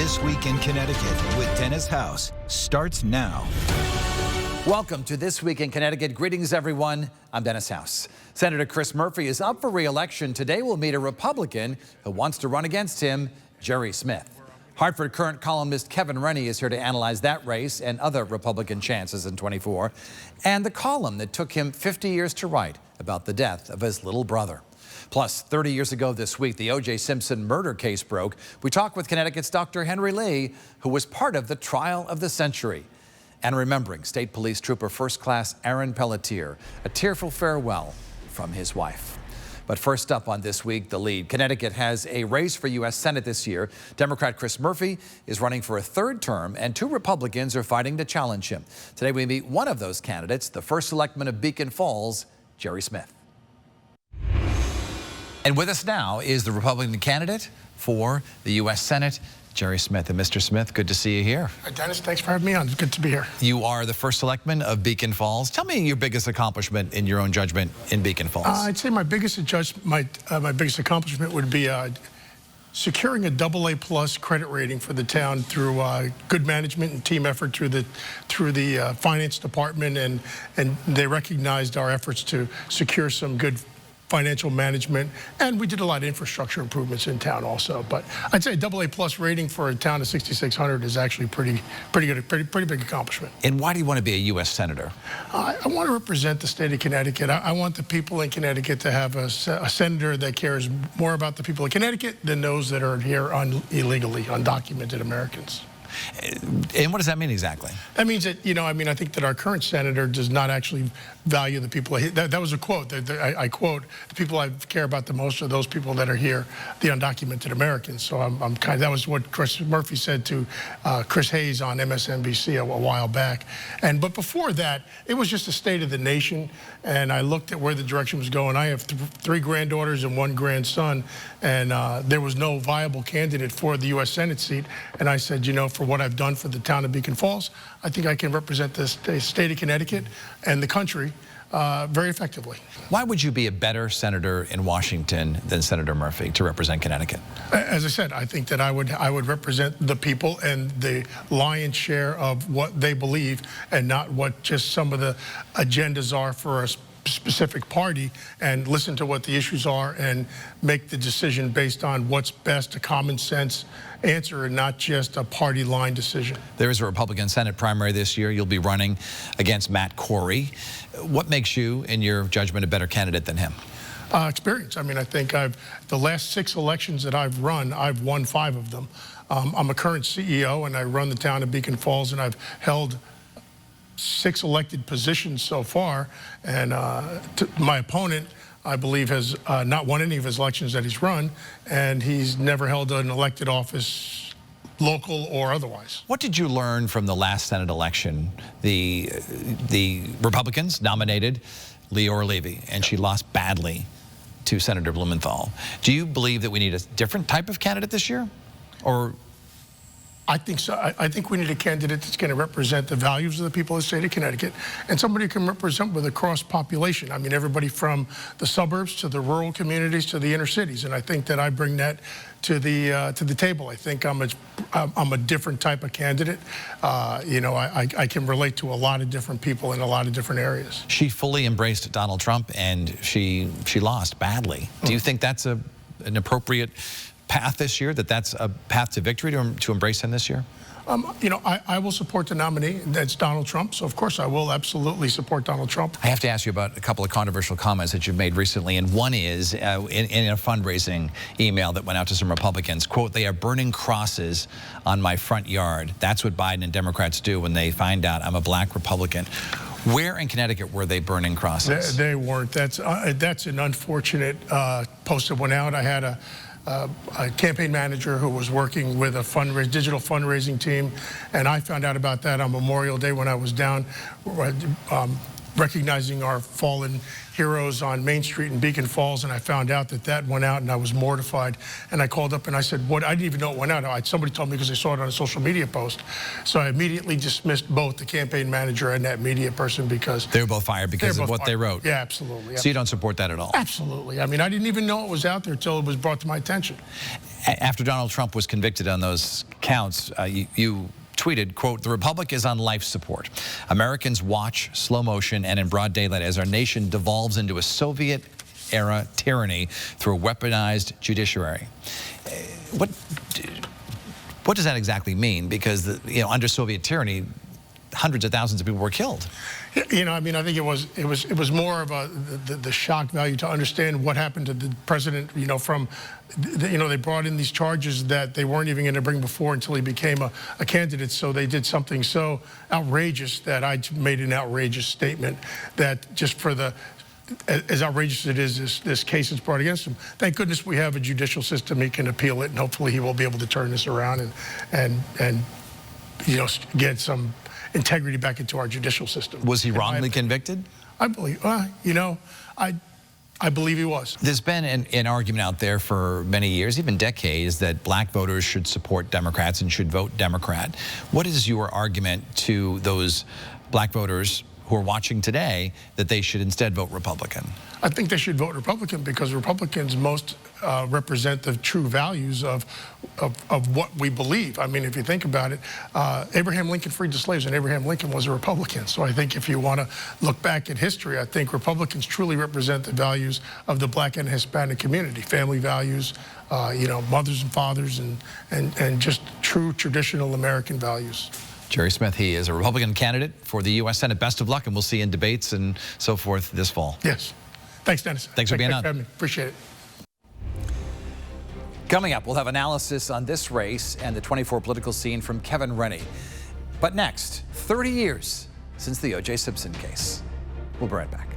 This Week in Connecticut with Dennis House starts now. Welcome to This Week in Connecticut. Greetings, everyone. I'm Dennis House. Senator Chris Murphy is up for re-election. Today we'll meet a Republican who wants to run against him, Jerry Smith. Hartford Current columnist Kevin Rennie is here to analyze that race and other Republican chances in 24, and the column that took him 50 years to write about the death of his little brother. Plus, 30 years ago this week, the O.J. Simpson murder case broke. We talked with Connecticut's Dr. Henry Lee, who was part of the trial of the century. And remembering State Police Trooper First Class Aaron Pelletier, a tearful farewell from his wife. But first up on This Week, the lead. Connecticut has a race for U.S. Senate this year. Democrat Chris Murphy is running for a third term, and two Republicans are fighting to challenge him. Today we meet one of those candidates, the first selectman of Beacon Falls, Jerry Smith. And with us now is the Republican candidate for the U.S. Senate, Jerry Smith. And Mr. Smith, good to see you here. Dennis, thanks for having me on. It's good to be here. You are the first selectman of Beacon Falls. Tell me your biggest accomplishment in your own judgment in Beacon Falls. I'd say my biggest accomplishment would be securing a AA+ credit rating for the town through good management and team effort through the finance department, and they recognized our efforts to secure some good financial management, and we did a lot of infrastructure improvements in town also. But I'd say a AA+ rating for a town of 6,600 is actually pretty good, pretty big accomplishment. And why do you want to be a U.S. Senator? I want to represent the state of Connecticut. I want the people in Connecticut to have a senator that cares more about the people of Connecticut than those that are here illegally, undocumented Americans. And what does that mean exactly? That means that, I think that our current senator does not actually value the people. That was a quote. I quote, the people I care about the most are those people that are here, the undocumented Americans. So that was what Chris Murphy said to Chris Hayes on MSNBC a while back. But before that, it was just a state of the nation, and I looked at where the direction was going. I have three granddaughters and one grandson, and there was no viable candidate for the U.S. Senate seat. And I said, for what I've done for the town of Beacon Falls, I think I can represent the state of Connecticut and the country very effectively. Why would you be a better senator in Washington than Senator Murphy to represent Connecticut? As I said, I think that I would represent the people and the lion's share of what they believe, and not what just some of the agendas are for a specific party, and listen to what the issues are and make the decision based on what's best, a common sense answer, and not just a party line decision. There is a Republican Senate primary this year. You'll be running against Matt Corey. What makes you, in your judgment, a better candidate than him? Experience. I think the last 6 elections that I've run, I've won 5 of them. I'm a current CEO, and I run the town of Beacon Falls, and I've held 6 elected positions so far, and my opponent, I believe, has not won any of his elections that he's run, and he's never held an elected office, local or otherwise. What did you learn from the last Senate election? The Republicans nominated Leora Levy, and she lost badly to Senator Blumenthal. Do you believe that we need a different type of candidate this year, or? I think so. I think we need a candidate that's going to represent the values of the people of the state of Connecticut, and somebody who can represent with a cross population. Everybody from the suburbs to the rural communities to the inner cities, and I think that I bring that to the table. I think I'm a different type of candidate. I can relate to a lot of different people in a lot of different areas. She fully embraced Donald Trump, and she lost badly. Do you think that's an appropriate path this year, that's a path to victory to embrace him this year? I will support the nominee. That's Donald Trump. So, of course, I will absolutely support Donald Trump. I have to ask you about a couple of controversial comments that you've made recently. And one is in a fundraising email that went out to some Republicans, quote, "They are burning crosses on my front yard. That's what Biden and Democrats do when they find out I'm a black Republican." Where in Connecticut were they burning crosses? They weren't. That's an unfortunate post that went out. I had a campaign manager who was working with a digital fundraising team, and I found out about that on Memorial Day when I was down recognizing our fallen heroes on Main Street in Beacon Falls, and I found out that went out, and I was mortified. And I called up and I said, "What?" I didn't even know it went out. Somebody told me because they saw it on a social media post. So I immediately dismissed both the campaign manager and that media person because they were both fired because of what they wrote. Yeah, absolutely. So you don't support that at all? Absolutely. I mean, I didn't even know it was out there until it was brought to my attention. After Donald Trump was convicted on those counts, you tweeted, quote, "The Republic is on life support. Americans watch slow motion and in broad daylight as our nation devolves into a Soviet-era tyranny through a weaponized judiciary." What does that exactly mean? Because under Soviet tyranny, hundreds of thousands of people were killed. I mean, I think it was more of the shock value to understand what happened to the president. They brought in these charges that they weren't even going to bring before until he became a candidate. So they did something so outrageous that I made an outrageous statement that just for as outrageous as it is, this case is brought against him. Thank goodness we have a judicial system. He can appeal it, and hopefully he will be able to turn this around and get some integrity back into our judicial system. Was he wrongly convicted? I believe, I believe he was. There's been an argument out there for many years, even decades, that black voters should support Democrats and should vote Democrat. What is your argument to those black voters who are watching today that they should instead vote Republican? I think they should vote Republican because Republicans most represent the true values of what we believe. I mean, if you think about it, Abraham Lincoln freed the slaves, and Abraham Lincoln was a Republican. So I think if you want to look back at history, I think Republicans truly represent the values of the black and Hispanic community, family values, mothers and fathers, and just true traditional American values. Jerry Smith, he is a Republican candidate for the U.S. Senate. Best of luck, and we'll see you in debates and so forth this fall. Yes. Thanks, Dennis. Thanks for being on. Having me. Appreciate it. Coming up, we'll have analysis on this race and the 24 political scene from Kevin Rennie. But next, 30 years since the O.J. Simpson case. We'll be right back.